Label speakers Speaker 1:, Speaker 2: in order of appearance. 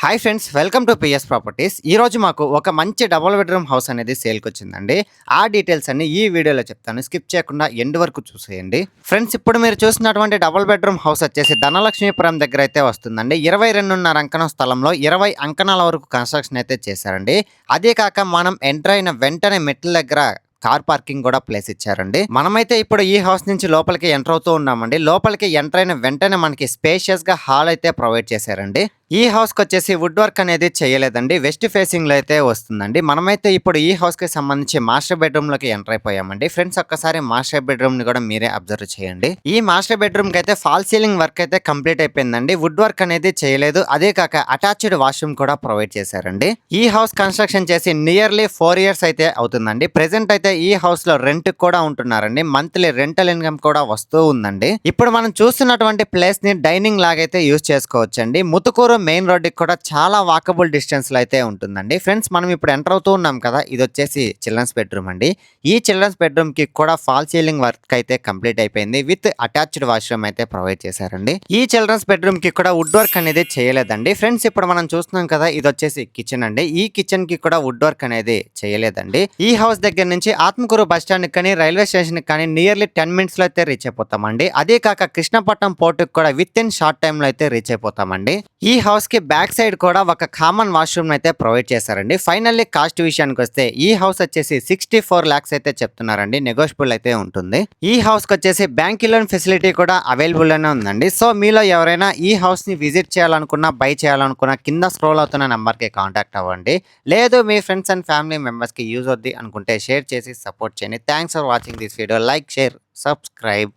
Speaker 1: Hi friends, welcome to PS properties. ఈరోజు మాకు ఒక మంచి డబుల్ బెడ్రూమ్ హౌస్ అనేది సేల్‌కొచ్చిందండి. ఆ డీటెయిల్స్ అన్నీ ఈ వీడియోలో చెప్తాను. స్కిప్ చేయకుండా ఎండ్ వరకు చూసేయండి. ఫ్రెండ్స్, ఇప్పుడు మీరు చూస్తున్నటువంటి డబుల్ బెడ్రూమ్ హౌస్ వచ్చేసి ధనలక్ష్మీపురం దగ్గర అయితే వస్తుందండి. 22.5 అంకణం స్థలంలో 20 అంకణాల వరకు కన్‌స్ట్రక్షన్ అయితే చేశారండి. అదే కాక మనం ఎంటర్ అయిన వెంటనే మెట్ల దగ్గర కార్ పార్కింగ్ కూడా ప్లేస్ ఇచ్చారండి. మనమైతే ఇప్పుడు ఈ హౌస్ నుంచి లోపలికి ఎంటర్ అవుతూ ఉన్నామండి. లోపలికి ఎంటర్ అయిన వెంటనే మనకి స్పేషియస్ గా హాల్ అయితే ప్రొవైడ్ చేశారండి. ఈ హౌస్ కి వచ్చేసి వుడ్ వర్క్ అనేది చేయలేదండి. వెస్ట్ ఫేసింగ్ లో అయితే వస్తుందండి. మనమైతే ఇప్పుడు ఈ హౌస్ కి సంబంధించి మాస్టర్ బెడ్రూమ్ లోకి ఎంటర్ అయిపోయామండి. ఫ్రెండ్స్, ఒక్కసారి మాస్టర్ బెడ్రూమ్ ని కూడా మీరే అబ్జర్వ్ చేయండి. ఈ మాస్టర్ బెడ్రూమ్ కి అయితే ఫాల్ సీలింగ్ వర్క్ అయితే కంప్లీట్ అయిపోయిందండి. వుడ్ వర్క్ అనేది చేయలేదు. అదే కాక అటాచ్డ్ వాష్రూమ్ కూడా ప్రొవైడ్ చేశారండి. ఈ హౌస్ కన్స్ట్రక్షన్ చేసి నియర్లీ 4 ఇయర్స్ అయితే అవుతుందండి. ప్రెసెంట్ అయితే ఈ హౌస్ లో రెంట్ కూడా ఉంటున్నారండి. మంత్లీ రెంటల్ ఇన్కమ్ కూడా వస్తూ ఉందండి. ఇప్పుడు మనం చూస్తున్నటువంటి ప్లేస్ ని డైనింగ్ లాగైతే యూజ్ చేసుకోవచ్చండి. ముతుకూరు మెయిన్ రోడ్ కి కూడా చాలా వాకబుల్ డిస్టెన్స్ లో అయితే ఉంటుందండి. ఫ్రెండ్స్, మనం ఇప్పుడు ఎంటర్ అవుతూ ఉన్నాం కదా, ఇది వచ్చేసి చిల్డ్రన్స్ బెడ్రూమ్ అండి. ఈ చిల్డ్రన్స్ బెడ్రూమ్ కి కూడా ఫాల్ సీలింగ్ వర్క్ అయితే కంప్లీట్ అయిపోయింది. విత్ అటాచ్డ్ వాష్రూమ్ అయితే ప్రొవైడ్ చేశారండి. ఈ చిల్డ్రన్స్ బెడ్రూమ్ కి కూడా వుడ్ వర్క్ అనేది చేయలేదండి. ఫ్రెండ్స్, ఇప్పుడు మనం చూస్తున్నాం కదా, ఇది వచ్చేసి కిచెన్ అండి. ఈ కిచెన్ కి కూడా వుడ్ వర్క్ అనేది చేయలేదండి. ఈ హౌస్ దగ్గర నుంచి ఆత్మకూరు బస్ స్టాండ్ కానీ రైల్వే స్టేషన్ కానీ నియర్లీ 10 మినిట్స్ లో అయితే రీచ్ అయిపోతామండి. అదే కాక కృష్ణపట్నం పోర్ట్ కూడా విత్ ఇన్ షార్ట్ టైమ్ లో అయితే రీచ్ అయిపోతామండి. ఈ హౌస్ కి బ్యాక్ సైడ్ కూడా ఒక కామన్ వాష్రూమ్ అయితే ప్రొవైడ్ చేశారండి. ఫైనల్లీ కాస్ట్ విషయానికి వస్తే ఈ హౌస్ వచ్చేసి 64 lakhs అయితే చెప్తున్నారండి. నెగోషియబుల్ అయితే ఉంటుంది. ఈ హౌస్ కి వచ్చేసి బ్యాంక్ లోన్ ఫెసిలిటీ కూడా అవైలబుల్ అనే ఉందండి. సో మీలో ఎవరైనా ఈ హౌస్ ని విజిట్ చేయాలనుకున్నా, బై చేయాలనుకున్నా కింద స్క్రోల్ అవుతున్న నెంబర్ కి కాంటాక్ట్ అవ్వండి. లేదు మీ ఫ్రెండ్స్ అండ్ ఫ్యామిలీ మెంబర్స్ కి యూజ్ అవుద్ది అనుకుంటే షేర్ చేసి సపోర్ట్ చేయండి. Thanks for watching this video. Like, share, subscribe.